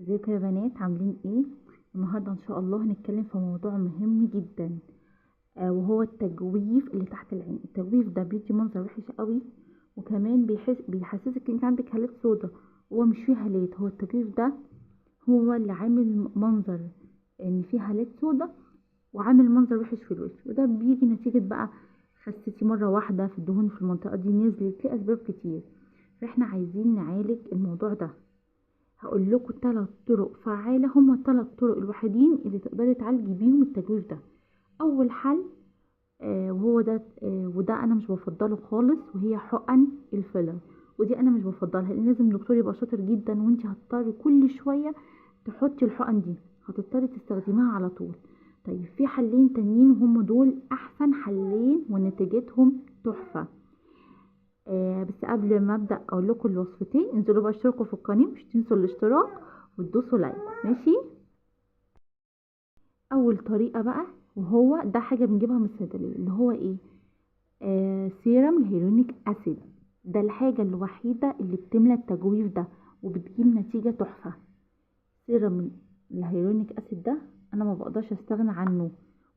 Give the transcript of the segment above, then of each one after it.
ازيكم يا بنات، عاملين ايه؟ النهارده ان شاء الله هنتكلم في موضوع مهم جدا. وهو التجويف اللي تحت العين. التجويف ده بيدي منظر وحش قوي، وكمان بيحسسك ان انت عندك هالات سودا. هو مش فيه هالات، هو التجويف ده هو اللي عامل منظر ان فيه هالات سودا، وعامل منظر وحش في الوش. وده بيجي نتيجة بقى خسيتي مرة واحدة في الدهون في المنطقة دي نزلت، ليه اسباب كتير. فاحنا عايزين نعالج الموضوع ده. هقول لكم 3 طرق فعالة، هما ال3 طرق الوحيدين اللي تقدري تعالجي بيهم التجويف ده. اول حل وهو ده، وده انا مش بفضله خالص، وهي حقن الفيلر. ودي انا مش بفضلها لان لازم الدكتور يبقى شاطر جدا، وانت هتضطري كل شوية تحطي الحقن دي، هتضطري تستخدميها على طول. طيب في حلين تانيين، هم دول احسن حلين ونتيجتهم تحفة. بس قبل ما ابدا اقول لكم الوصفتين، انزلوا بقى اشتركوا في القناه، مش تنسوا الاشتراك وتدوسوا لايك، ماشي؟ اول طريقه بقى، وهو ده حاجه بنجيبها من الصيدليه، اللي هو ايه؟ سيرم الهيرونيك اسيد. ده الحاجه الوحيده اللي بتملى التجويف ده وبتجيب نتيجه تحفه. سيرم الهيرونيك اسيد ده انا ما بقدرش استغنى عنه،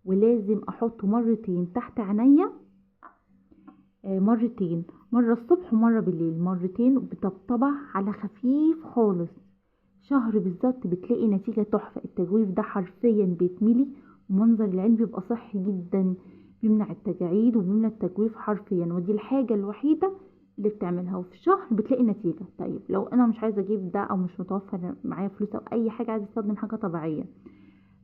ولازم احطه مرتين تحت عينيا. مرتين، مرة الصبح ومرة بالليل، مرتين بطبطبة على خفيف خالص. شهر بالظبط بتلاقي نتيجة تحفة. التجويف ده حرفيا بيتملي، ومنظر العين بيبقى صحي جدا، بيمنع التجاعيد وبيمنع التجويف حرفيا. ودي الحاجة الوحيدة اللي بتعملها، وفي شهر بتلاقي نتيجة. طيب لو انا مش عايزة اجيب ده، او مش متوفر معايا فلوس، او اي حاجة، عايزة استخدم حاجة طبيعية،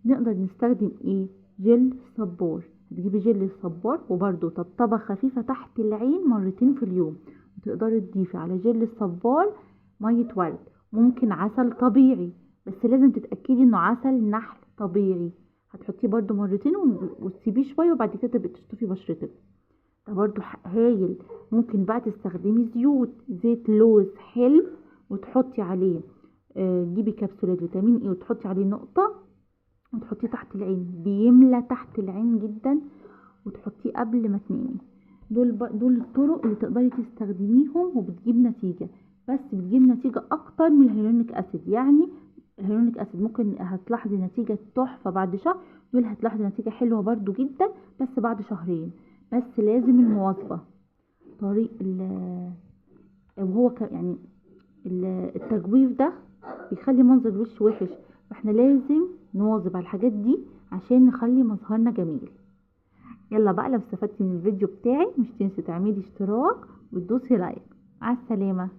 نقدر نستخدم ايه؟ جل صبار. هتجيبي جل الصبار وبرده طبطبة خفيفة تحت العين مرتين في اليوم. وتقدري تضيفي على جل الصبار مية ورد، ممكن عسل طبيعي، بس لازم تتأكدي انه عسل نحل طبيعي. هتحطيه برده مرتين وتسيبيه شوية، وبعد كده تبقي تشطفي بشرتك. ده برده هايل. ممكن بقى تستخدمي زيت لوز حلو، وتحطي عليه جيبي كبسولات فيتامين اي وتحطي عليه نقطة، وتحطيه تحت العين، بيملى تحت العين جدا. وتحطيه قبل ما تنامي. دول الطرق اللي تقدري تستخدميهم وبتجيب نتيجة، بس بتجيب نتيجة اكتر من الهيالورونيك اسيد. يعني الهيالورونيك اسيد ممكن هتلاحظي نتيجة تحفة بعد شهر، دول هتلاحظي نتيجة حلوة برضو جدا بس بعد شهرين. بس لازم المواظبة. طريق وهو يعني التجويف ده بيخلي منظر الوش وحش، فاحنا لازم نواظب على الحاجات دي عشان نخلي مظهرنا جميل. يلا بقى، لو استفدتي من الفيديو بتاعي مش تنسي تعملي اشتراك وتدوسي لايك. مع السلامة.